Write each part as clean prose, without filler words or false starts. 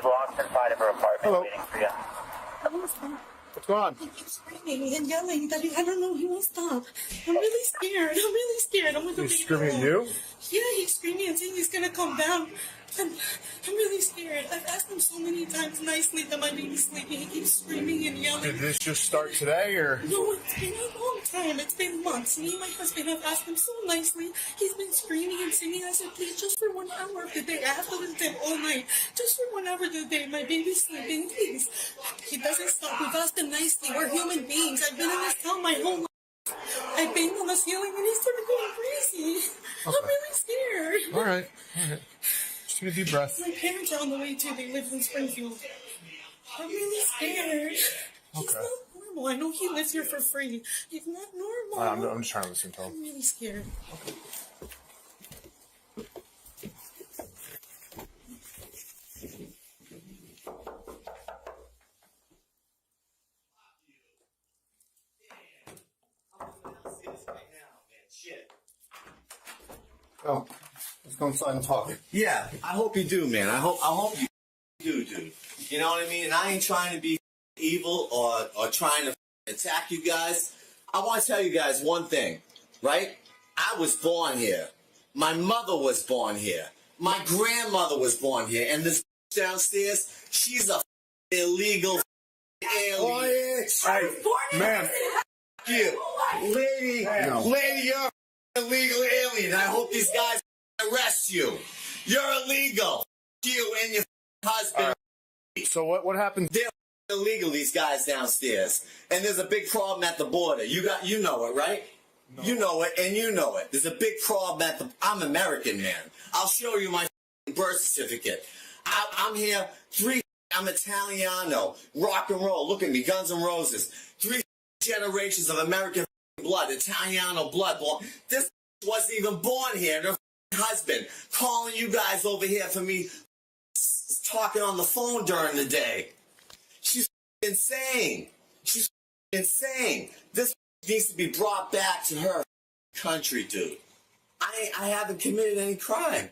locked inside of her apartment waiting for you. What's going on? He keeps screaming and yelling that I don't know, he won't stop. I'm really scared. I'm with the He's screaming at you? Yeah, he's screaming and saying he's gonna come down. I'm really scared. I've asked him so many times nicely that my baby's sleeping. He keeps screaming and yelling. Did this just start today, or? No, it's been a long time. It's been months. Me and my husband have asked him so nicely. He's been screaming and singing. I said, please, just for 1 hour of the day. I have to listen to him all night. Just for 1 hour of the day. My baby's sleeping, please. He doesn't stop. We've asked him nicely. We're human beings. I've been in this town my whole life. I've been on the ceiling and he started going crazy. Okay. I'm really scared. All right. Just take a deep breath. My parents are on the way too. They live in Springfield. I'm really scared. He's not normal. I know he lives here for free. He's not normal. I'm just trying to listen to him. I'm really scared. Okay. Oh, let's go inside and talk. Yeah, I hope you do, man. I hope you do, dude. You know what I mean? And I ain't trying to be evil or trying to attack you guys. I want to tell you guys one thing, right? I was born here. My mother was born here. My grandmother was born here. And this downstairs, she's a illegal alien. Quiet! Hey, man. You, lady, lady, you're an illegal alien. I hope these guys arrest you. You're illegal. You and your husband. So what happened? They're illegal, these guys downstairs. And there's a big problem at the border. You know it, right? No. You know it, and you know it. There's a big problem at the... I'm American, man. I'll show you my birth certificate. I'm here. I'm Italiano. Rock and roll. Look at me. Guns N' Roses. 3 generations of American blood. Italiano blood. This wasn't even born here. Their husband calling you guys over here for me talking on the phone during the day. She's insane. She's insane. This needs to be brought back to her country, dude. I haven't committed any crime.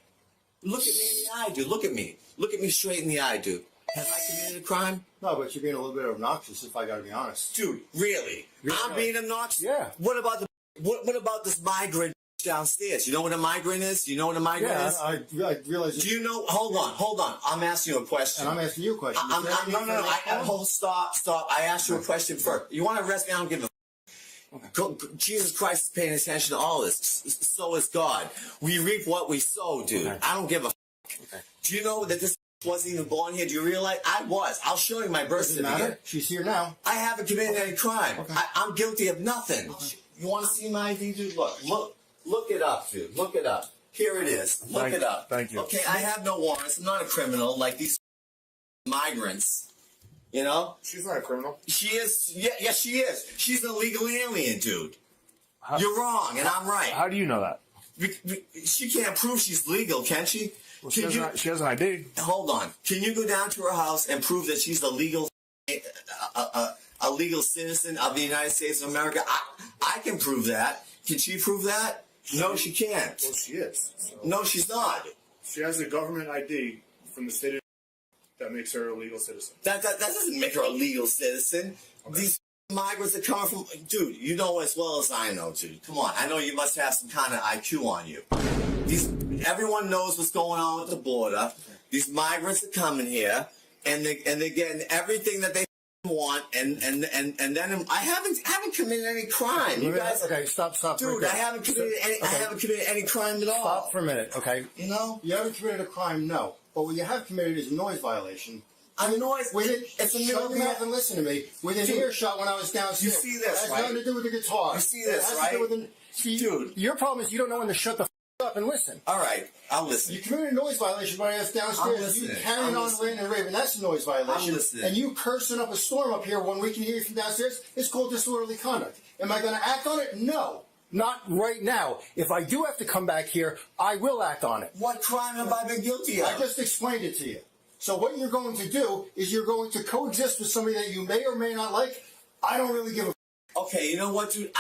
Look at me in the eye, dude. Look at me. Look at me straight in the eye, dude. Have I committed a crime? No, but you're being a little bit obnoxious, if I gotta be honest. Dude, really? I'm being obnoxious? Yeah. What about this migrant downstairs? You know what a migrant is? You know what a migrant is? I realize. Do you know? Hold on. I'm asking you a question. And I'm asking you a question. No. Stop. I asked you a question first. You want to arrest me? I don't give a Jesus Christ is paying attention to all this. So is God. We reap what we sow, dude. Okay. I don't give a okay. Do you know that this wasn't even born here? Do you realize? I was. I'll show you my birth certificate. She's here now. I haven't committed any crime. Okay. I'm guilty of nothing. Okay. You want to see my ID, dude? Look it up, dude. Look it up. Here it is. Look it up. Thank you. Okay, I have no warrants. I'm not a criminal like these migrants. You know? She's not a criminal. She is. Yeah, she is. She's an illegal alien, dude. You're wrong, and I'm right. How do you know that? She can't prove she's legal, can she? Well, she has an ID. Hold on. Can you go down to her house and prove that she's a legal citizen of the United States of America? I can prove that. Can she prove that? No, she can't. Well, she is. So. No, she's not. She has a government ID from the state of that makes her a legal citizen. That doesn't make her a legal citizen. Okay. These migrants that come from... Dude, you know as well as I know, dude. Come on. I know you must have some kind of IQ on you. Everyone knows what's going on with the border. These migrants are coming here, and they're getting everything that they want, and then I haven't committed any crime. You guys, okay, stop, dude. I haven't committed any crime at all. Stop for a minute, okay? You know, you haven't committed a crime, no. But what you have committed is a noise violation. A noise. It's a middle of the night and listen to me. Within earshot when I was downstairs. You see this, right? It has nothing to do with the guitar. You see this, right? Dude, your problem is you don't know when to shut the up and listen. All right, I'll listen. You committed a noise violation by us downstairs. You carrying on ranting and raving. That's a noise violation. I'm listening. And you cursing up a storm up here when we can hear you from downstairs. It's called disorderly conduct. Am I going to act on it? No. Not right now. If I do have to come back here, I will act on it. What crime have I been guilty of? I just explained it to you. So what you're going to do is you're going to coexist with somebody that you may or may not like. I don't really give a... Okay, you know what, dude?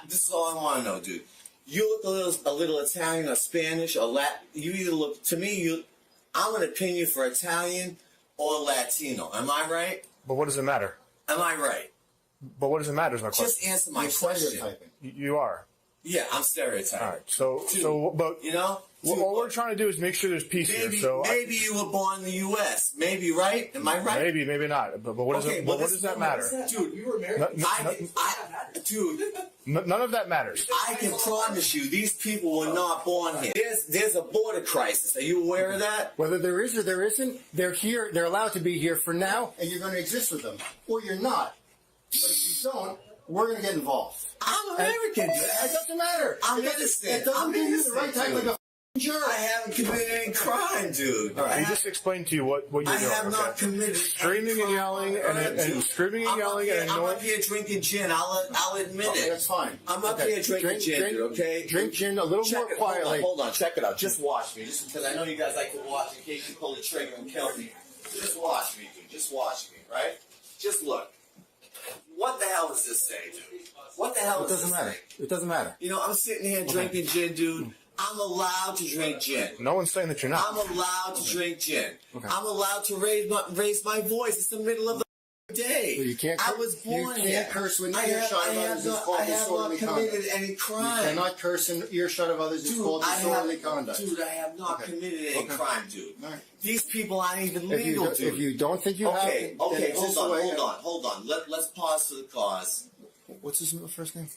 This is all I want to know, dude. You look a little Italian or Spanish or Latin. You either look... To me, I'm going to pin you for Italian or Latino. Am I right? But what does it matter? Am I right? But what does it matter is my question. Just answer my You're question. stereotyping. You are. Yeah, I'm stereotyping. All right. So, but You know? all we're trying to do is make sure there's peace Maybe, here. So maybe you were born in the U.S. Maybe, right? Am I right? maybe not. But what does Okay, it? well, But what does that matter? Dude, You were American. Dude, None of that matters. I can promise you, these people were not born here. There's a border crisis. Are you aware of that? Whether there is or there isn't, they're here. They're allowed to be here for now, and you're going to exist with them, or you're not. But if you don't, we're going to get involved. I'm American, dude. It doesn't matter. I'm It innocent. doesn't I'm give you the innocent, right type dude. like a jerk. I haven't committed any crime, dude. He just explained to you what you're I doing. have not okay? committed Screaming any and yelling crime on earth, and dude. screaming and yelling and I'm annoying. up here drinking gin. I'll admit Okay, it. that's fine. I'm up Okay, here drinking gin, dude, okay? Drink gin a little Check more it. quietly. Hold on. Check it out. Just watch me. Just because I know you guys like to watch in case you pull the trigger and kill me. Just watch me, dude. Just watch me, right? Just look. What the hell does this say, dude? What the hell It does doesn't this matter. say? It doesn't matter. You know, I'm sitting here drinking gin, dude. I'm allowed to drink gin. No one's saying that you're not. I'm allowed to drink gin. Okay. I'm allowed to raise my voice. It's the middle of the day. Well, you can't. I was born You here. can't curse when I earshot have, of I others have is not, called I have not disorderly committed conduct. any You crime. cannot curse in earshot of others is Dude, called I disorderly have, conduct. dude, I have not Okay. committed any Okay. crime, dude. All right. These people aren't even If you, legal, don't- dude. if you don't think you okay, have, okay, then it's just a way- hold on. Let's pause for the cause. What's his first name?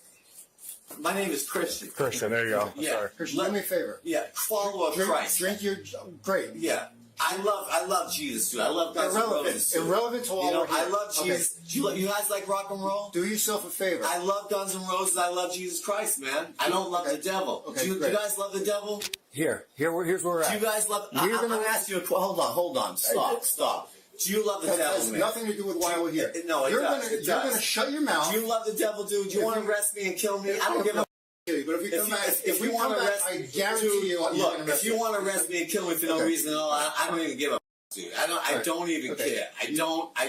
My name is Christian. Christian. There you go. Yeah. Sorry. Christian, do me a favor. Yeah, follower of Christ. Drink your. Great. Yeah. I love Jesus, dude. I love Guns N' Roses, dude. Irrelevant to all You know, we're here. I love Okay. Jesus. You guys like rock and roll? Do yourself a favor. I love Guns N' Roses. I love Jesus Christ, man. I don't love Okay. the devil. Okay, do you great. guys love the devil? Here's where we're Do at. you guys love? We're I'm gonna- gonna ask you. Hold on. Stop. Do you love the That devil, has man? nothing to do with why we're here. No, it you're does. Gonna, It you're does. going to shut your mouth. Do you love the devil, dude? Do you want to arrest me and kill me? I don't give a. But if we come back, if we you come want to back, arrest, I guarantee dude, you, you're look, gonna if arrest you me. want to arrest me and kill me for no Okay. reason at all, I don't even give a. Dude, I don't even Okay. care. I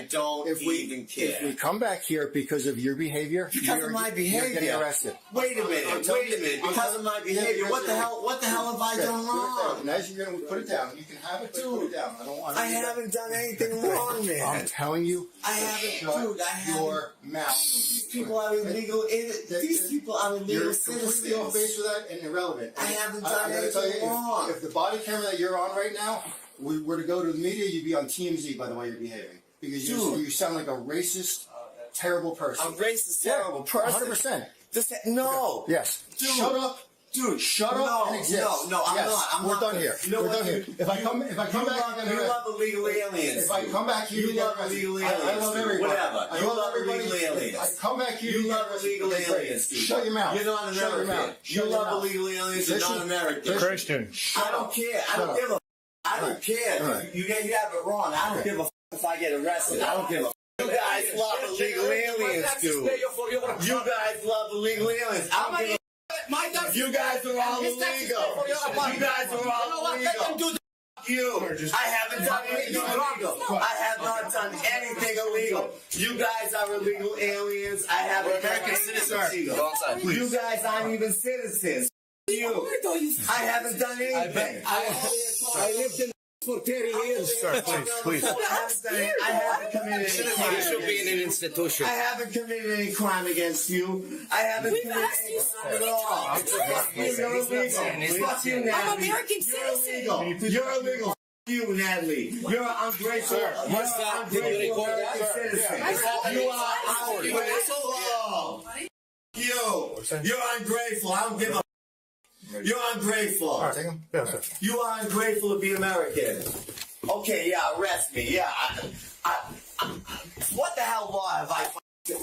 don't even care. If we come back here because of your behavior, Because of my behavior. you're getting arrested. Wait a minute. Because of my behavior. What the hell have I done wrong? And as you're going to put it down, you can have it, but put it down. I haven't done anything wrong, man. I'm telling you, I haven't, shut dude, I haven't. your mouth. These people are illegal. These people are illegal You're completely off base citizens. with that and irrelevant. I haven't I done gotta tell you, anything wrong. if the body camera that you're on right now were to go to the media, you'd be on TMZ by the way you're behaving. Because you sound like a racist, terrible person. A racist, terrible person. 100%. No. Yes. Dude. Shut up. Dude, Shut no, up and exist. No, I'm Yes, not. we're done here. You know We're what, done here. dude? If I come back, I'm You gonna love illegal aliens. If I come back here, You love illegal aliens. I love dude. everybody. Whatever. I You love love everybody. illegal aliens. If I come back here. You love illegal Okay, great. aliens, dude. Shut your mouth. You're not an Shut your American. mouth. You Shut your love mouth. illegal aliens. You're Christian, not American. Christian. I don't care. I don't give a. I don't care. Right. You have it wrong. I don't give a if I get arrested. I don't give a. You guys love illegal aliens, dude. You guys love illegal aliens. I don't give a. You guys are all illegal. You guys are all illegal. You. I haven't done anything illegal. I have not done anything illegal. You guys are illegal aliens. I haven't done anything illegal. You guys aren't even citizens. You. I haven't done anything. I lived in for 30 years. Sir, please. I haven't committed any crime. You should be in an institution. I haven't committed any crime against you. I haven't committed any crime at all. Fuck you, you're illegal. Fuck you, Natalie. I'm American You're citizen. illegal. You're illegal. Fuck you, Natalie. You're an ungrateful. You're What's that? an ungrateful Did you American record that? citizen. You are ungrateful. You're ungrateful. I don't give a. You're ungrateful. All right, take him. Yeah, sir. You are ungrateful to be American. Okay, yeah, arrest me. Yeah. What the hell law have I?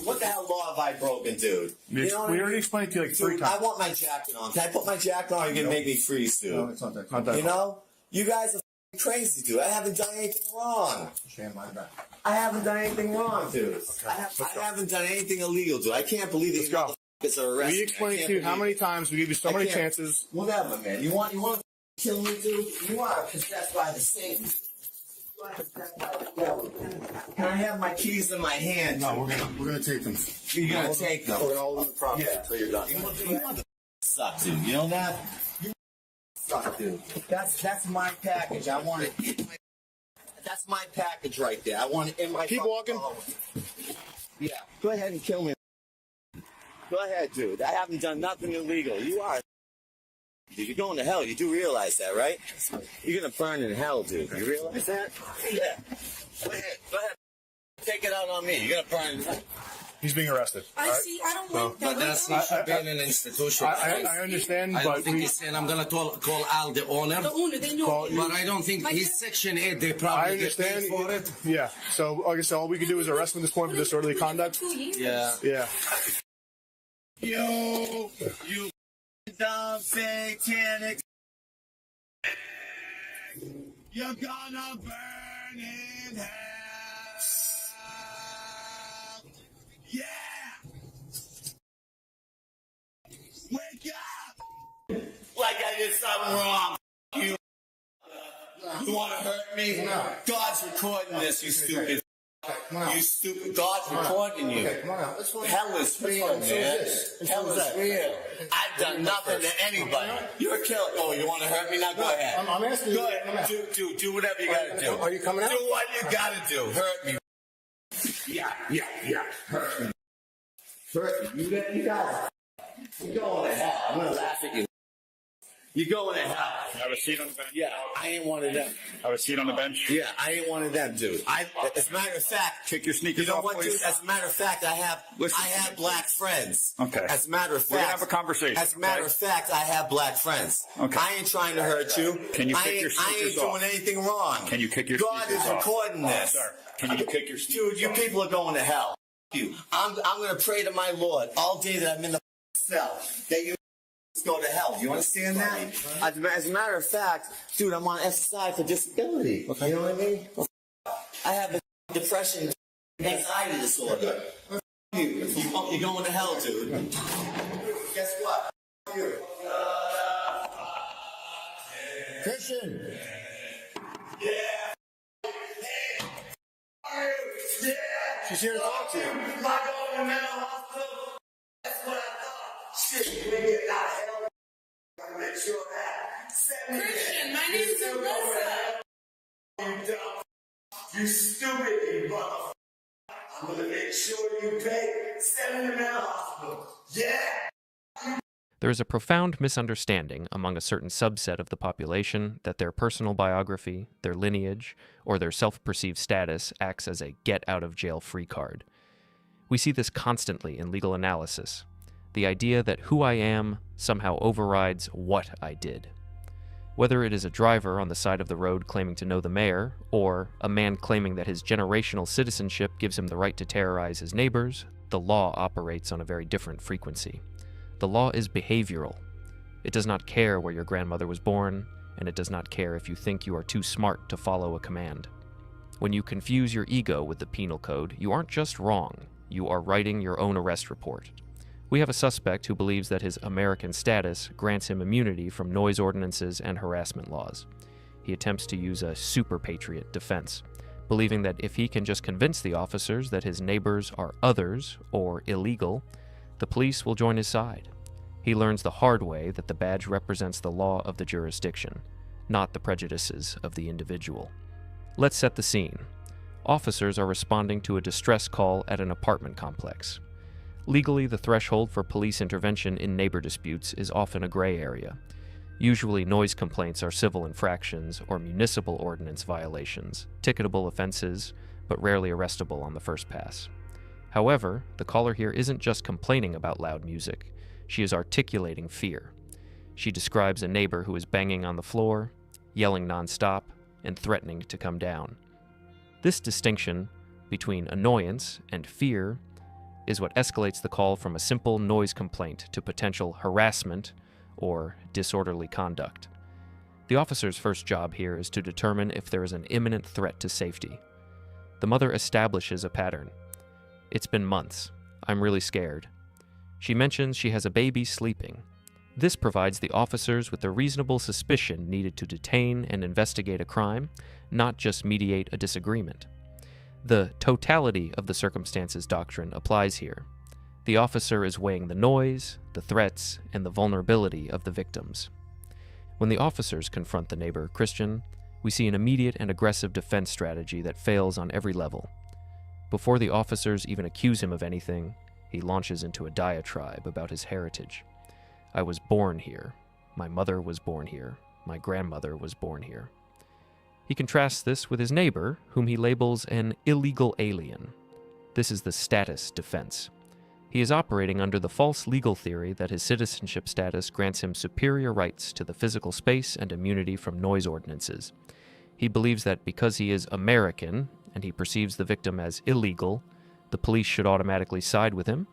What the hell law have I broken, dude? We already explained it to you like 3 Dude, times. I want my jacket on. Can I put my jacket on? Or you can make me freeze, dude. No, it's not that. Not that. You know, you guys are crazy, dude. I haven't done anything wrong. Stand by the back. I haven't done anything wrong, dude. I haven't done anything illegal, dude. I can't believe these go. motherfuckers are arrested. We explained to you how many times we give you so many chances. Whatever, man. You want to kill me, dude? You are possessed by the Satan. You are possessed by the devil. Can I have my keys in my hand? No, we're gonna take them. You're gonna take them. We're gonna hold them in the property Yeah. until you're done. You mother suck, dude. You know that? You suck, dude. That's my package. I want it. That's That's my package right there. I want it in my Keep fucking walking. car. Yeah, go ahead and kill me. Go ahead, dude. I haven't done nothing illegal. You are. Dude, you're going to hell. You do realize that, right? You're going to burn in hell, dude. You realize that? Yeah. Go ahead. Go ahead. Take it out on me. You're going to burn in hell. He's being arrested. I see. I don't like that. But that's not should be in an institution. I understand, I don't but think he's saying I'm gonna call Al the owner. The owner, they know. But I don't think he's Section 8. They probably I get paid understand. for it. Yeah. So, like I said, all we can do is arrest him at this point for disorderly conduct. Yeah. Yeah. You dumb satanic. You're gonna burn in hell. Yeah. Wake up. Like I did something wrong. You want to hurt me? No. God's recording this, you stupid. Come on out. You stupid. God's recording you. Okay, come on out. Let's go. Hell is real, So is man. this. And Hell so is is that. real. I've done nothing to anybody. You're a killer. Oh, you want to hurt me now? Go ahead. I'm asking you. Go ahead. Do whatever you gotta do. Are you coming out? Do what you gotta do. Hurt me. Yeah. Hurt me. Hurt me. You guys. You're going to hell. I'm gonna laugh at you. You're going to hell. Have a seat on the bench. Yeah, I ain't one of them. Have a seat on the bench. Yeah, I ain't one of them, dude. As a matter of fact, Kick your sneakers you know off, what, please. dude? As a matter of fact, I have black friends. Okay. As a matter of fact, We're gonna have a conversation, As a matter okay? of fact, I have black friends. Okay. I ain't trying to hurt you. Can you I kick ain't, your I ain't sneakers doing off? anything wrong. Can you kick your God sneakers is off? recording this. Sir, can you kick your sneakers Dude, you off? people are going to hell. You. I'm going to pray to my Lord all day that I'm in the cell. That you go to hell. You understand that? As a matter of fact, dude, I'm on SSI for disability. You know what I mean? I have a depression, anxiety disorder. You're going to hell, dude. Guess what? You. Christian. She's here to talk to you. Am I going to mental hospital? That's what I thought. Shit, we get out of hell. I'm going to make sure that. Send me Christian, my name's Alyssa. You dumb. You stupid, you motherfucker. I'm going to make sure you pay. Send me to mental hospital. Yeah. There is a profound misunderstanding among a certain subset of the population that their personal biography, their lineage, or their self-perceived status acts as a get-out-of-jail-free card. We see this constantly in legal analysis, the idea that who I am somehow overrides what I did. Whether it is a driver on the side of the road claiming to know the mayor, or a man claiming that his generational citizenship gives him the right to terrorize his neighbors, the law operates on a very different frequency. The law is behavioral. It does not care where your grandmother was born, and it does not care if you think you are too smart to follow a command. When you confuse your ego with the penal code, you aren't just wrong, you are writing your own arrest report. We have a suspect who believes that his American status grants him immunity from noise ordinances and harassment laws. He attempts to use a super patriot defense, believing that if he can just convince the officers that his neighbors are others or illegal, the police will join his side. He learns the hard way that the badge represents the law of the jurisdiction, not the prejudices of the individual. Let's set the scene. Officers are responding to a distress call at an apartment complex. Legally, the threshold for police intervention in neighbor disputes is often a gray area. Usually, noise complaints are civil infractions or municipal ordinance violations, ticketable offenses, but rarely arrestable on the first pass. However, the caller here isn't just complaining about loud music, she is articulating fear. She describes a neighbor who is banging on the floor, yelling nonstop, and threatening to come down. This distinction between annoyance and fear is what escalates the call from a simple noise complaint to potential harassment or disorderly conduct. The officer's first job here is to determine if there is an imminent threat to safety. The mother establishes a pattern. It's been months. I'm really scared. She mentions she has a baby sleeping. This provides the officers with the reasonable suspicion needed to detain and investigate a crime, not just mediate a disagreement. The totality of the circumstances doctrine applies here. The officer is weighing the noise, the threats, and the vulnerability of the victims. When the officers confront the neighbor, Christian, We see an immediate and aggressive defense strategy that fails on every level. Before the officers even accuse him of anything, he launches into a diatribe about his heritage. I was born here. My mother was born here. My grandmother was born here. He contrasts this with his neighbor, whom he labels an illegal alien. This is the status defense. He is operating under the false legal theory that his citizenship status grants him superior rights to the physical space and immunity from noise ordinances. He believes that because he is American, and he perceives the victim as illegal, the police should automatically side with him.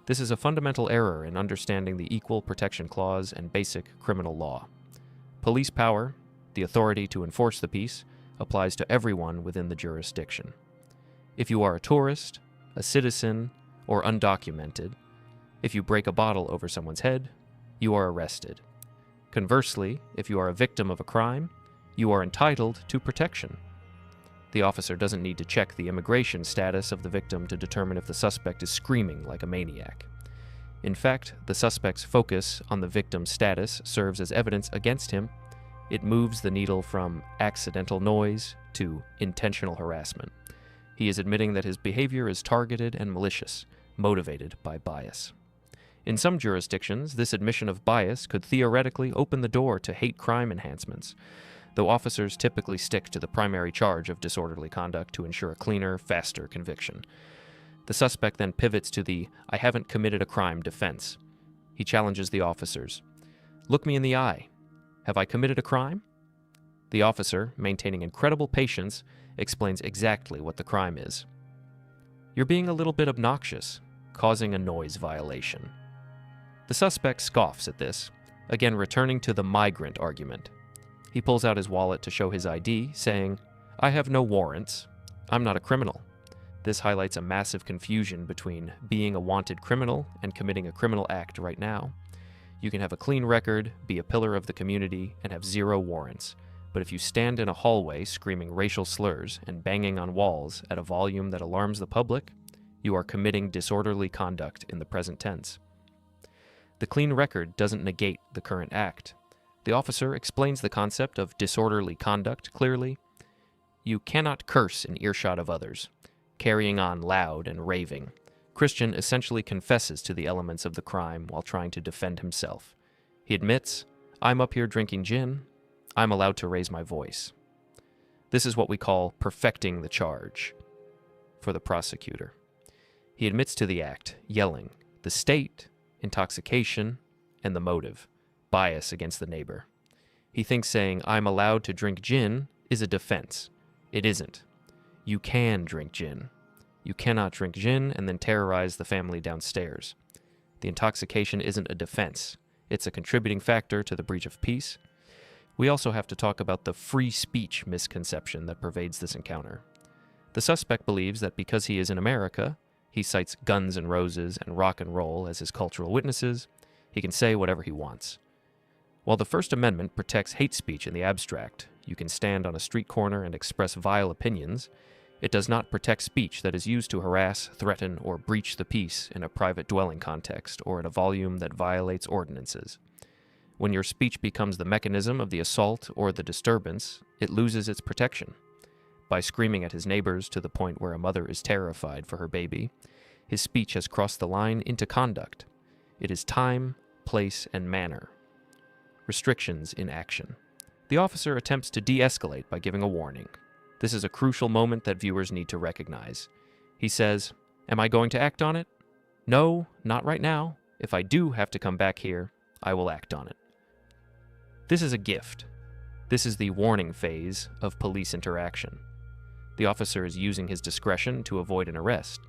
This is a fundamental error in understanding the Equal Protection Clause and basic criminal law. Police power, the authority to enforce the peace, applies to everyone within the jurisdiction. If you are a tourist, a citizen, or undocumented, if you break a bottle over someone's head, you are arrested. Conversely, if you are a victim of a crime, you are entitled to protection. The officer doesn't need to check the immigration status of the victim to determine if the suspect is screaming like a maniac. In fact, the suspect's focus on the victim's status serves as evidence against him. It moves the needle from accidental noise to intentional harassment. He is admitting that his behavior is targeted and malicious, motivated by bias. In some jurisdictions, this admission of bias could theoretically open the door to hate crime enhancements, though officers typically stick to the primary charge of disorderly conduct to ensure a cleaner, faster conviction. The suspect then pivots to the "I haven't committed a crime" defense. He challenges the officers. "Look me in the eye. Have I committed a crime?" The officer, maintaining incredible patience, explains exactly what the crime is. "You're being a little bit obnoxious, causing a noise violation." The suspect scoffs at this, again returning to the migrant argument. He pulls out his wallet to show his ID, saying, "I have no warrants. I'm not a criminal." This highlights a massive confusion between being a wanted criminal and committing a criminal act right now. You can have a clean record, be a pillar of the community, and have 0 warrants. But if you stand in a hallway screaming racial slurs and banging on walls at a volume that alarms the public, you are committing disorderly conduct in the present tense. The clean record doesn't negate the current act. The officer explains the concept of disorderly conduct clearly. You cannot curse in earshot of others, carrying on loud and raving. Christian essentially confesses to the elements of the crime while trying to defend himself. He admits, "I'm up here drinking gin. I'm allowed to raise my voice." This is what we call perfecting the charge for the prosecutor. He admits to the act, yelling, the state, intoxication, and the motive, bias against the neighbor. He thinks saying, "I'm allowed to drink gin," is a defense. It isn't. You can drink gin. You cannot drink gin and then terrorize the family downstairs. The intoxication isn't a defense. It's a contributing factor to the breach of peace. We also have to talk about the free speech misconception that pervades this encounter. The suspect believes that because he is in America, he cites Guns N' Roses and rock and roll as his cultural witnesses, he can say whatever he wants. While the First Amendment protects hate speech in the abstract, you can stand on a street corner and express vile opinions, it does not protect speech that is used to harass, threaten, or breach the peace in a private dwelling context or in a volume that violates ordinances. When your speech becomes the mechanism of the assault or the disturbance, it loses its protection. By screaming at his neighbors to the point where a mother is terrified for her baby, his speech has crossed the line into conduct. It is time, place, and manner. Restrictions in action. The officer attempts to de-escalate by giving a warning. This is a crucial moment that viewers need to recognize. He says, "Am I going to act on it? No, not right now. If I do have to come back here, I will act on it." This is a gift. This is the warning phase of police interaction. The officer is using his discretion to avoid an arrest.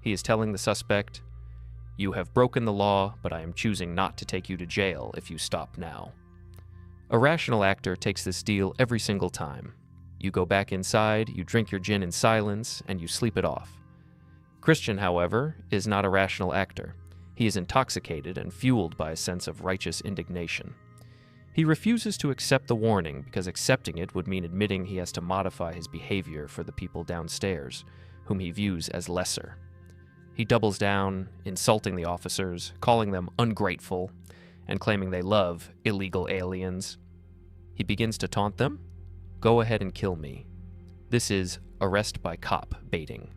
He is telling the suspect, "You have broken the law, but I am choosing not to take you to jail if you stop now." A rational actor takes this deal every single time. You go back inside, you drink your gin in silence, and you sleep it off. Christian, however, is not a rational actor. He is intoxicated and fueled by a sense of righteous indignation. He refuses to accept the warning because accepting it would mean admitting he has to modify his behavior for the people downstairs, whom he views as lesser. He doubles down, insulting the officers, calling them ungrateful, and claiming they love illegal aliens. He begins to taunt them. go ahead and kill me. This is arrest by cop baiting.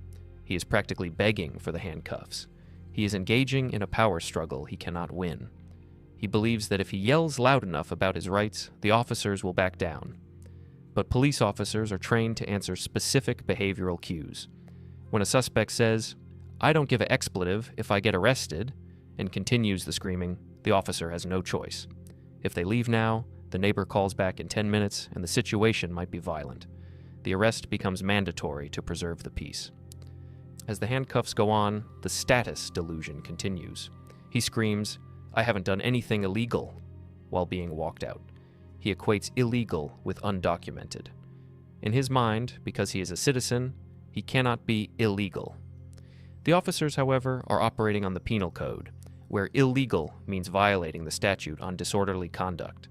He is practically begging for the handcuffs. He is engaging in a power struggle he cannot win. He believes that if he yells loud enough about his rights, the officers will back down. But police officers are trained to answer specific behavioral cues. When a suspect says, "I don't give an expletive if I get arrested," and continues the screaming, the officer has no choice. If they leave now, the neighbor calls back in 10 minutes and the situation might be violent. The arrest becomes mandatory to preserve the peace. As the handcuffs go on, the status delusion continues. He screams, "I haven't done anything illegal," while being walked out. He equates illegal with undocumented. In his mind, because he is a citizen, he cannot be illegal. The officers, however, are operating on the penal code, where illegal means violating the statute on disorderly conduct.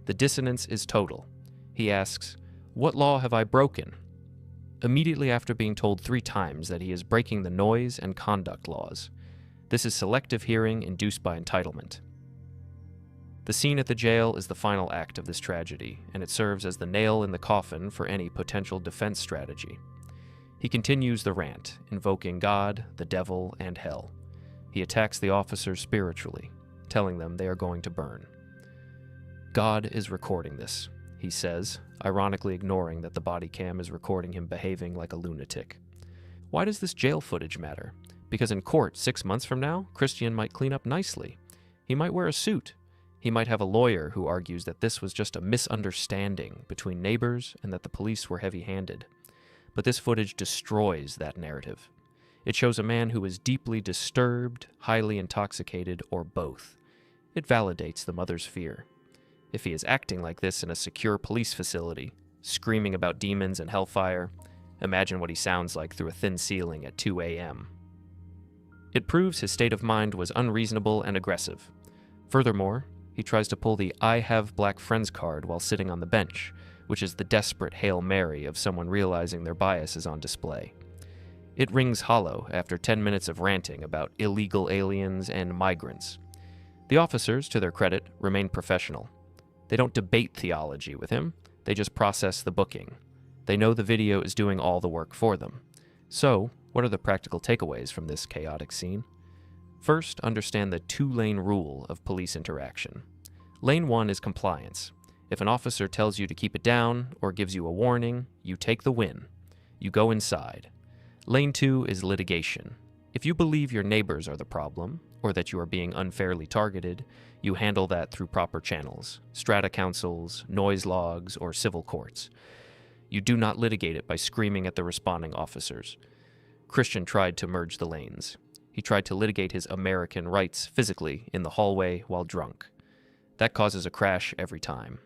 The dissonance is total. He asks, "What law have I broken?" Immediately after being told 3 times that he is breaking the noise and conduct laws. This is selective hearing induced by entitlement. The scene at the jail is the final act of this tragedy, and it serves as the nail in the coffin for any potential defense strategy. He continues the rant, invoking God, the devil, and hell. He attacks the officers spiritually, telling them they are going to burn. God is recording this, he says, ironically ignoring that the body cam is recording him behaving like a lunatic. Why does this jail footage matter? Because in court 6 months from now, Christian might clean up nicely. He might wear a suit. He might have a lawyer who argues that this was just a misunderstanding between neighbors and that the police were heavy-handed. But this footage destroys that narrative. It shows a man who is deeply disturbed, highly intoxicated, or both. It validates the mother's fear. If he is acting like this in a secure police facility, screaming about demons and hellfire, imagine what he sounds like through a thin ceiling at 2 a.m. It proves his state of mind was unreasonable and aggressive. Furthermore, he tries to pull the "I have black friends" card while sitting on the bench, which is the desperate Hail Mary of someone realizing their bias is on display. It rings hollow after 10 minutes of ranting about illegal aliens and migrants. The officers, to their credit, remain professional. They don't debate theology with him, they just process the booking. They know the video is doing all the work for them. So, what are the practical takeaways from this chaotic scene? First, understand the 2-lane rule of police interaction. Lane 1 is compliance. If an officer tells you to keep it down or gives you a warning, you take the win. You go inside. Lane 2 is litigation. If you believe your neighbors are the problem, or that you are being unfairly targeted, you handle that through proper channels, strata councils, noise logs, or civil courts. You do not litigate it by screaming at the responding officers. Christian tried to merge the lanes. He tried to litigate his American rights physically in the hallway while drunk. That causes a crash every time.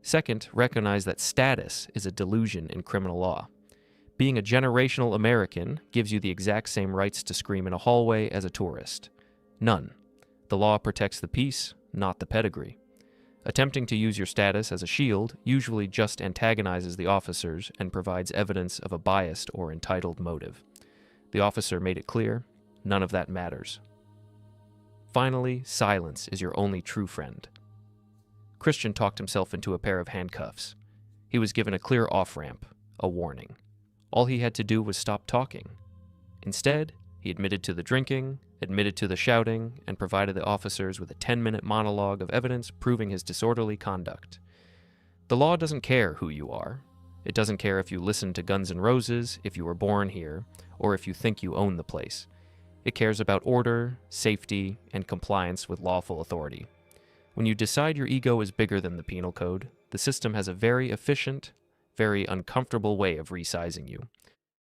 Second, recognize that status is a delusion in criminal law. Being a generational American gives you the exact same rights to scream in a hallway as a tourist. None. The law protects the peace, not the pedigree. Attempting to use your status as a shield usually just antagonizes the officers and provides evidence of a biased or entitled motive. The officer made it clear, none of that matters. Finally, silence is your only true friend. Christian talked himself into a pair of handcuffs. He was given a clear off-ramp, a warning. All he had to do was stop talking. Instead, he admitted to the drinking, admitted to the shouting, and provided the officers with a 10-minute monologue of evidence proving his disorderly conduct. The law doesn't care who you are. It doesn't care if you listen to Guns N' Roses, if you were born here, or if you think you own the place. It cares about order, safety, and compliance with lawful authority. When you decide your ego is bigger than the penal code, the system has a very efficient, very uncomfortable way of resizing you.